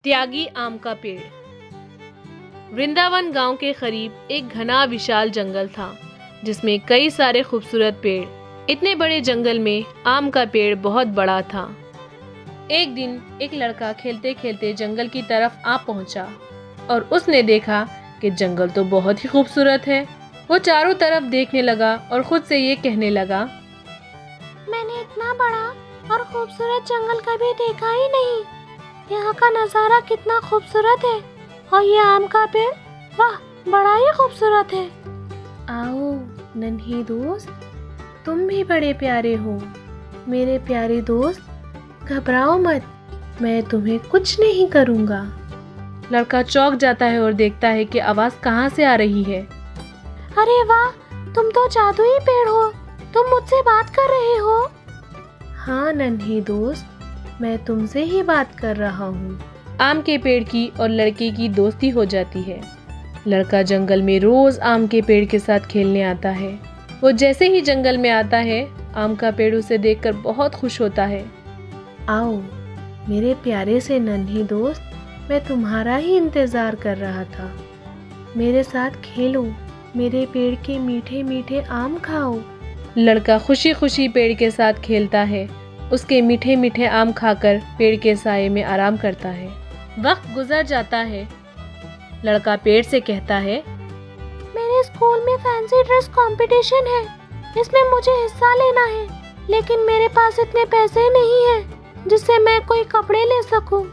त्यागी आम का पेड़। वृंदावन गांव के करीब एक घना विशाल जंगल था जिसमें कई सारे खूबसूरत पेड़। इतने बड़े जंगल में आम का पेड़ बहुत बड़ा था। एक दिन एक लड़का खेलते खेलते जंगल की तरफ आ पहुंचा और उसने देखा कि जंगल तो बहुत ही खूबसूरत है। वो चारों तरफ देखने लगा और खुद से ये कहने लगा, मैंने इतना बड़ा और खूबसूरत जंगल कभी देखा ही नहीं। यहाँ का नज़ारा कितना खूबसूरत है और ये आम का पेड़, वाह, बड़ा ही खूबसूरत है। आओ नन्ही दोस्त, तुम भी बड़े प्यारे हो। मेरे प्यारे दोस्त, घबराओ मत, मैं तुम्हें कुछ नहीं करूँगा। लड़का चौंक जाता है और देखता है कि आवाज़ कहाँ से आ रही है। अरे वाह, तुम तो जादुई पेड़ हो, तुम मुझसे बात कर रहे हो। हाँ नन्ही दोस्त, मैं तुमसे ही बात कर रहा हूँ। आम के पेड़ की और लड़के की दोस्ती हो जाती है। लड़का जंगल में रोज आम के पेड़ के साथ खेलने आता है। वो जैसे ही जंगल में आता है, आम का पेड़ उसे देखकर बहुत खुश होता है। आओ मेरे प्यारे से नन्ही दोस्त, मैं तुम्हारा ही इंतजार कर रहा था। मेरे साथ खेलो, मेरे पेड़ के मीठे मीठे आम खाओ। लड़का खुशी खुशी पेड़ के साथ खेलता है। उसके मीठे मीठे आम खाकर पेड़ के साए में आराम करता है। वक्त गुजर जाता है। लड़का पेड़ से कहता है, मेरे स्कूल में फैंसी ड्रेस कंपटीशन है, इसमें मुझे हिस्सा लेना है, लेकिन मेरे पास इतने पैसे नहीं हैं जिससे मैं कोई कपड़े ले सकूं।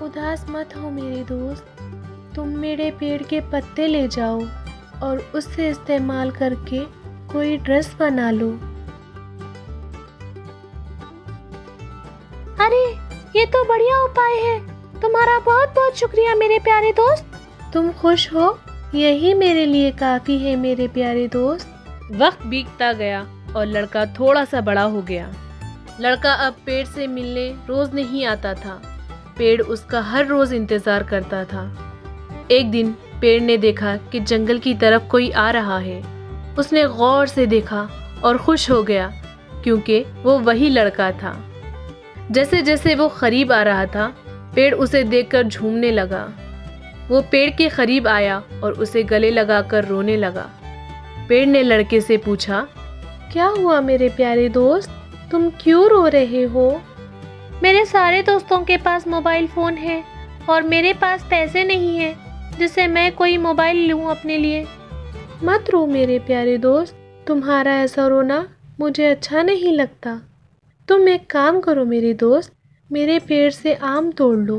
उदास मत हो मेरे दोस्त, तुम मेरे पेड़ के पत्ते ले जाओ और उससे इस्तेमाल करके कोई ड्रेस बना लो। अरे ये तो बढ़िया उपाय है, तुम्हारा बहुत बहुत शुक्रिया मेरे प्यारे दोस्त। तुम खुश हो, यही मेरे लिए काफी है मेरे प्यारे दोस्त। वक्त बीतता गया और लड़का थोड़ा सा बड़ा हो गया। लड़का अब पेड़ से मिलने रोज नहीं आता था। पेड़ उसका हर रोज इंतजार करता था। एक दिन पेड़ ने देखा कि जंगल की तरफ कोई आ रहा है। उसने गौर से देखा और खुश हो गया क्योंकि वो वही लड़का था। जैसे जैसे वो करीब आ रहा था, पेड़ उसे देखकर झूमने लगा। वो पेड़ के करीब आया और उसे गले लगाकर रोने लगा। पेड़ ने लड़के से पूछा, क्या हुआ मेरे प्यारे दोस्त, तुम क्यों रो रहे हो? मेरे सारे दोस्तों के पास मोबाइल फ़ोन है और मेरे पास पैसे नहीं है जिससे मैं कोई मोबाइल लूँ अपने लिए। मत रो मेरे प्यारे दोस्त, तुम्हारा ऐसा रोना मुझे अच्छा नहीं लगता। तुम एक काम करो मेरे दोस्त, मेरे पेड़ से आम तोड़ लो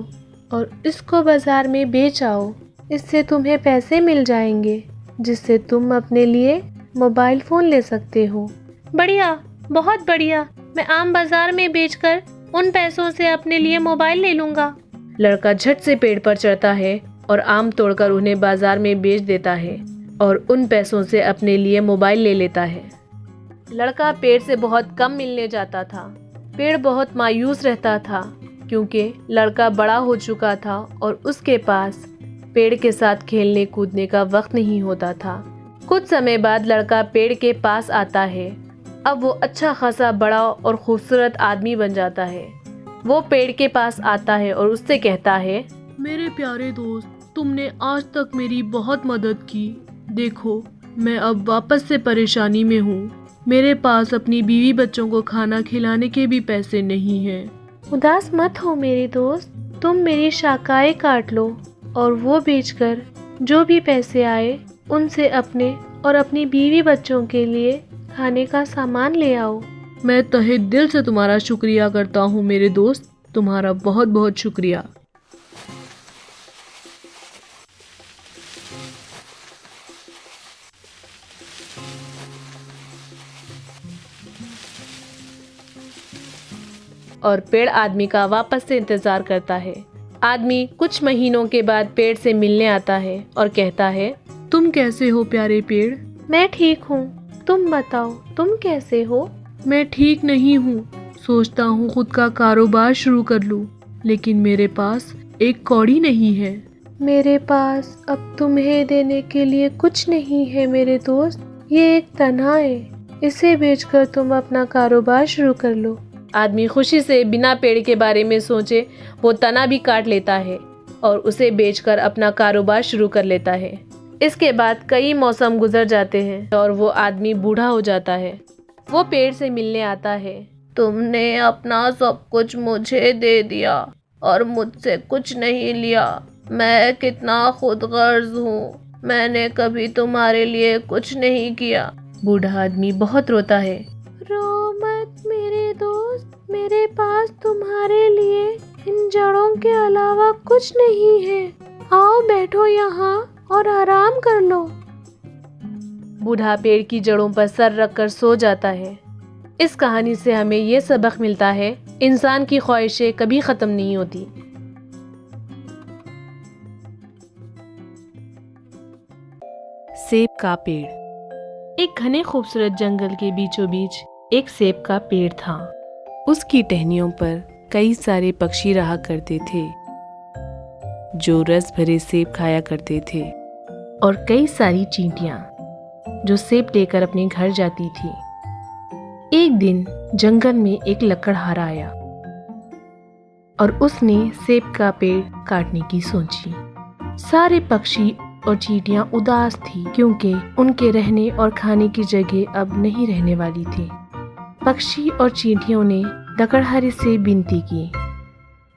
और इसको बाजार में बेच आओ। इससे तुम्हें पैसे मिल जाएंगे जिससे तुम अपने लिए मोबाइल फ़ोन ले सकते हो। बढ़िया, बहुत बढ़िया, मैं आम बाजार में बेचकर उन पैसों से अपने लिए मोबाइल ले लूँगा। लड़का झट से पेड़ पर चढ़ता है और आम तोड़कर उन्हें बाजार में बेच देता है और उन पैसों से अपने लिए मोबाइल ले लेता है। लड़का पेड़ से बहुत कम मिलने जाता था। पेड़ बहुत मायूस रहता था क्योंकि लड़का बड़ा हो चुका था और उसके पास पेड़ के साथ खेलने कूदने का वक्त नहीं होता था। कुछ समय बाद लड़का पेड़ के पास आता है। अब वो अच्छा खासा बड़ा और खूबसूरत आदमी बन जाता है। वो पेड़ के पास आता है और उससे कहता है, मेरे प्यारे दोस्त, तुमने आज तक मेरी बहुत मदद की। देखो, मैं अब वापस से परेशानी में हूँ। मेरे पास अपनी बीवी बच्चों को खाना खिलाने के भी पैसे नहीं हैं। उदास मत हो मेरे दोस्त, तुम मेरी शाखाएं काट लो और वो बेचकर जो भी पैसे आए उनसे अपने और अपनी बीवी बच्चों के लिए खाने का सामान ले आओ। मैं तहे दिल से तुम्हारा शुक्रिया करता हूँ मेरे दोस्त, तुम्हारा बहुत बहुत शुक्रिया। और पेड़ आदमी का वापस से इंतजार करता है। आदमी कुछ महीनों के बाद पेड़ से मिलने आता है और कहता है, तुम कैसे हो प्यारे पेड़? मैं ठीक हूँ, तुम बताओ तुम कैसे हो? मैं ठीक नहीं हूँ, सोचता हूँ खुद का कारोबार शुरू कर लूँ, लेकिन मेरे पास एक कौड़ी नहीं है। मेरे पास अब तुम्हें देने के लिए कुछ नहीं है मेरे दोस्त, ये एक तना है, इसे बेचकर तुम अपना कारोबार शुरू कर लो। आदमी खुशी से बिना पेड़ के बारे में सोचे वो तना भी काट लेता है और उसे बेचकर अपना कारोबार शुरू कर लेता है। इसके बाद कई मौसम गुजर जाते हैं और वो आदमी बूढ़ा हो जाता है। वो पेड़ से मिलने आता है। तुमने अपना सब कुछ मुझे दे दिया और मुझसे कुछ नहीं लिया। मैं कितना खुदगर्ज हूँ। मैंने कभी तुम्हारे लिए कुछ नहीं किया। बूढ़ा आदमी बहुत रोता है। रो मत मेरे दोस्त, मेरे पास तुम्हारे लिए इन जड़ों के अलावा कुछ नहीं है। आओ बैठो यहाँ और आराम कर लो। बूढ़ा पेड़ की जड़ों पर सर रखकर सो जाता है। इस कहानी से हमें ये सबक मिलता है, इंसान की ख्वाहिशें कभी खत्म नहीं होती। सेब का पेड़। एक घने खूबसूरत जंगल के बीचों बीच एक सेब का पेड़ था। उसकी टहनियों पर कई सारे पक्षी रहा करते थे जो रस भरे सेब खाया करते थे, और कई सारी चींटियां जो सेब लेकर अपने घर जाती थी। एक दिन जंगल में एक लकड़हारा आया और उसने सेब का पेड़ काटने की सोची। सारे पक्षी और चींटियां उदास थी क्योंकि उनके रहने और खाने की जगह अब नहीं रहने वाली थी। पक्षी और चींटियों ने लकड़हारे से विनती की।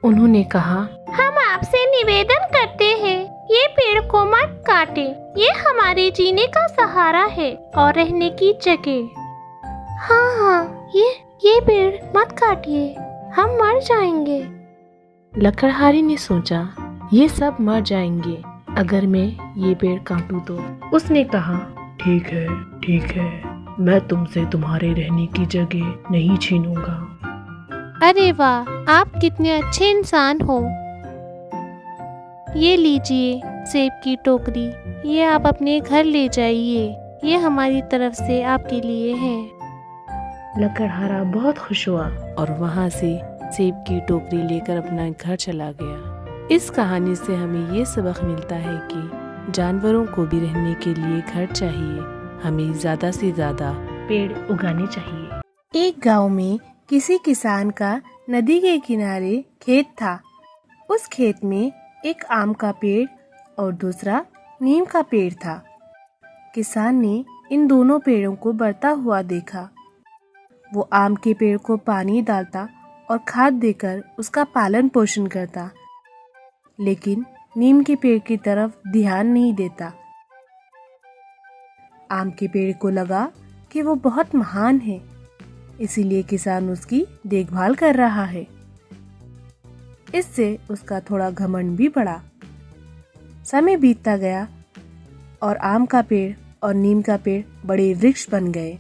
उन्होंने कहा, हम आपसे निवेदन करते हैं, ये पेड़ को मत काटे। ये हमारे जीने का सहारा है और रहने की जगह। हाँ, ये पेड़ मत काटिए, हम मर जाएंगे। लकड़हारे ने सोचा, ये सब मर जाएंगे अगर मैं ये पेड़ काटूं तो। उसने कहा, ठीक है, मैं तुमसे तुम्हारे रहने की जगह नहीं छीनूंगा। अरे वाह, आप कितने अच्छे इंसान हो। ये लीजिए सेब की टोकरी, ये आप अपने घर ले जाइए। ये हमारी तरफ से आपके लिए है। लकड़हारा बहुत खुश हुआ और वहाँ से सेब की टोकरी लेकर अपना घर चला गया। इस कहानी से हमें ये सबक मिलता है कि जानवरों को भी रहने के लिए घर चाहिए। हमें ज्यादा से ज्यादा पेड़ उगाने चाहिए। एक गांव में किसी किसान का नदी के किनारे खेत था। उस खेत में एक आम का पेड़ और दूसरा नीम का पेड़ था। किसान ने इन दोनों पेड़ों को बढ़ता हुआ देखा। वो आम के पेड़ को पानी डालता और खाद देकर उसका पालन पोषण करता, लेकिन नीम के पेड़ की तरफ ध्यान नहीं देता। आम के पेड़ को लगा कि वो बहुत महान है, इसीलिए किसान उसकी देखभाल कर रहा है। इससे उसका थोड़ा घमंड भी बढ़ा। समय बीतता गया और आम का पेड़ और नीम का पेड़ बड़े वृक्ष बन गए।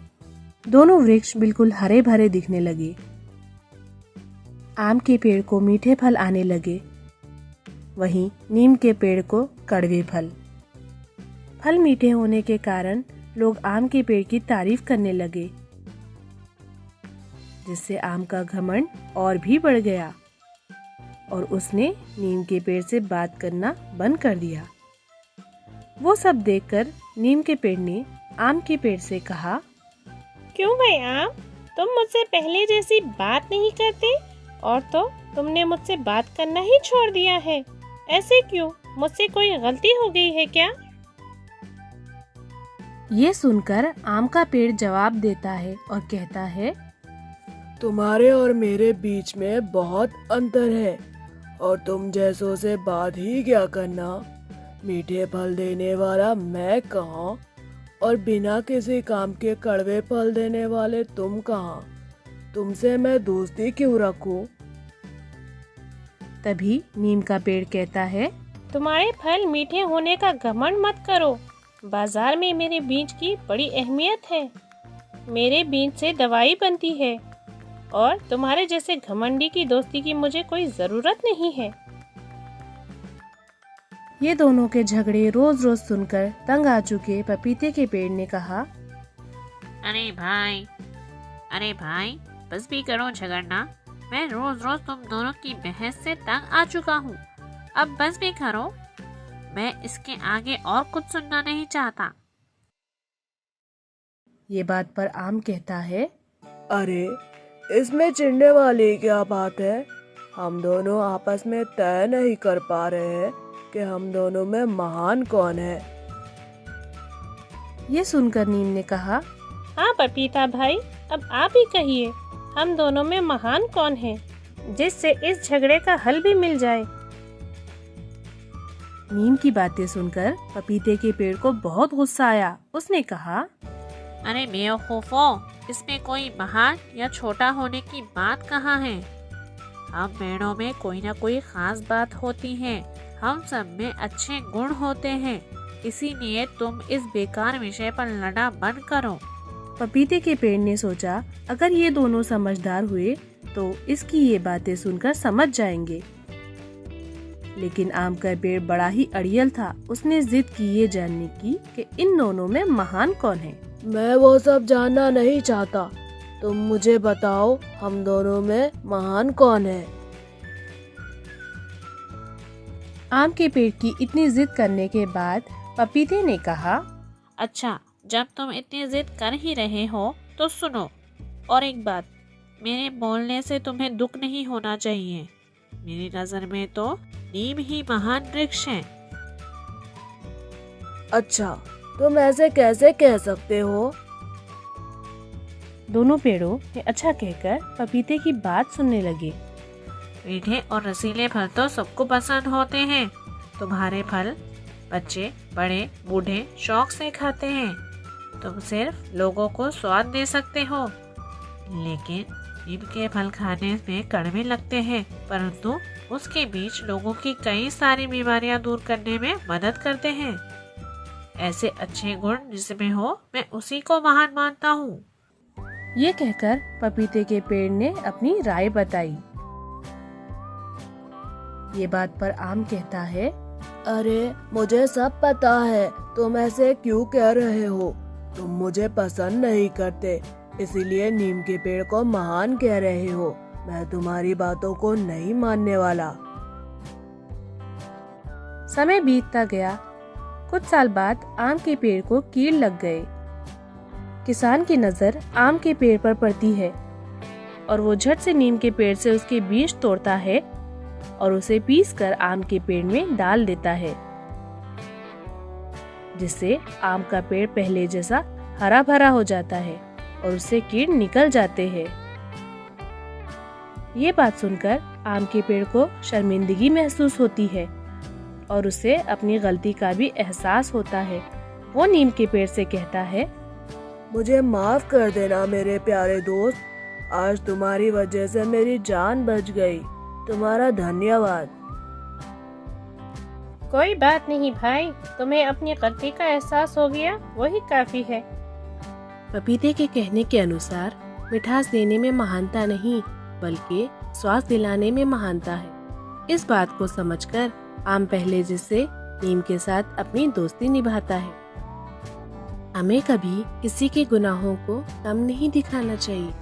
दोनों वृक्ष बिल्कुल हरे भरे दिखने लगे। आम के पेड़ को मीठे फल आने लगे, वहीं नीम के पेड़ को कड़वे फल। फल मीठे होने के कारण लोग आम के पेड़ की तारीफ करने लगे, जिससे आम का घमंड और भी बढ़ गया और उसने नीम के पेड़ से बात करना बंद कर दिया। वो सब देखकर नीम के पेड़ ने आम के पेड़ से कहा, क्यों भाई आम, तुम मुझसे पहले जैसी बात नहीं करते और तो तुमने मुझसे बात करना ही छोड़ दिया है। ऐसे क्यों? मुझसे कोई गलती हो गई है क्या? ये सुनकर आम का पेड़ जवाब देता है और कहता है, तुम्हारे और मेरे बीच में बहुत अंतर है और तुम जैसों से बात ही क्या करना। मीठे फल देने वाला मैं कहाँ और बिना किसी काम के कड़वे फल देने वाले तुम कहाँ। तुमसे मैं दोस्ती क्यों रखूं? तभी नीम का पेड़ कहता है, तुम्हारे फल मीठे होने का घमंड मत करो। बाजार में मेरे बीज की बड़ी अहमियत है। मेरे बीज से दवाई बनती है और तुम्हारे जैसे घमंडी की दोस्ती की मुझे कोई जरूरत नहीं है। ये दोनों के झगड़े रोज रोज सुनकर तंग आ चुके पपीते के पेड़ ने कहा, अरे भाई बस भी करो झगड़ना। मैं रोज रोज तुम दोनों की बहस से तंग आ चुका हूँ। अब बस भी करो, मैं इसके आगे और कुछ सुनना नहीं चाहता। ये बात पर आम कहता है, अरे इसमें चिढ़ने वाली क्या बात है। हम दोनों आपस में तय नहीं कर पा रहे हैं कि हम दोनों में महान कौन है। ये सुनकर नीम ने कहा, हाँ पपीता भाई, अब आप ही कहिए, हम दोनों में महान कौन है, जिससे इस झगड़े का हल भी मिल जाए। नीम की बातें सुनकर पपीते के पेड़ को बहुत गुस्सा आया। उसने कहा, अरे बेवकूफो, इसमें कोई महान या छोटा होने की बात कहाँ है। हम पेड़ों में कोई ना कोई खास बात होती है, हम सब में अच्छे गुण होते हैं, इसीलिए तुम इस बेकार विषय पर लड़ना बंद करो। पपीते के पेड़ ने सोचा, अगर ये दोनों समझदार हुए तो इसकी ये बातें सुनकर समझ जाएंगे। लेकिन आम का पेड़ बड़ा ही अड़ियल था। उसने जिद की ये जानने की कि इन दोनों में महान कौन है। मैं वो सब जानना नहीं चाहता, तुम मुझे बताओ हम दोनों में महान कौन है। आम के पेड़ की इतनी जिद करने के बाद पपीते ने कहा, अच्छा, जब तुम इतनी जिद कर ही रहे हो तो सुनो। और एक बात, मेरे बोलने से तुम्हें दुख नहीं होना चाहिए। मेरी नज़र में तो नीम ही महान वृक्ष है। अच्छा, तुम ऐसे कैसे कह सकते हो? दोनों पेड़ों ने अच्छा कहकर पपीते की बात सुनने लगे। मीठे और रसीले फल तो सबको पसंद होते हैं। तुम्हारे फल बच्चे, बड़े, बूढ़े शौक से खाते हैं। तुम सिर्फ लोगों को स्वाद दे सकते हो, लेकिन नीम के फल खाने में कड़वे लगते हैं, परंतु उसके बीज लोगों की कई सारी बीमारियां दूर करने में मदद करते हैं। ऐसे अच्छे गुण जिसमें हो, मैं उसी को महान मानता हूँ। ये कहकर पपीते के पेड़ ने अपनी राय बताई। ये बात पर आम कहता है, अरे मुझे सब पता है, तुम ऐसे क्यों कह रहे हो? तुम मुझे पसंद नहीं करते, इसीलिए नीम के पेड़ को महान कह रहे हो। मैं तुम्हारी बातों को नहीं मानने वाला। समय बीतता गया। कुछ साल बाद आम के पेड़ को कीड़ लग गए। किसान की नजर आम के पेड़ पर पड़ती है और वो झट से नीम के पेड़ से उसके बीज तोड़ता है और उसे पीसकर आम के पेड़ में डाल देता है, जिससे आम का पेड़ पहले जैसा हरा भरा हो जाता है और उससे कीड़ निकल जाते हैं। ये बात सुनकर आम के पेड़ को शर्मिंदगी महसूस होती है और उसे अपनी गलती का भी एहसास होता है। वो नीम के पेड़ से कहता है, मुझे माफ कर देना मेरे प्यारे दोस्त, आज तुम्हारी वजह से मेरी जान बच गई। तुम्हारा धन्यवाद। कोई बात नहीं भाई, तुम्हें अपनी गलती का एहसास हो गया, वही काफी है। पपीते के कहने के अनुसार मिठास देने में महानता नहीं, बल्कि स्वाद दिलाने में महानता है। इस बात को समझकर आम पहले जैसे नीम के साथ अपनी दोस्ती निभाता है। हमें कभी किसी के गुनाहों को कम नहीं दिखाना चाहिए।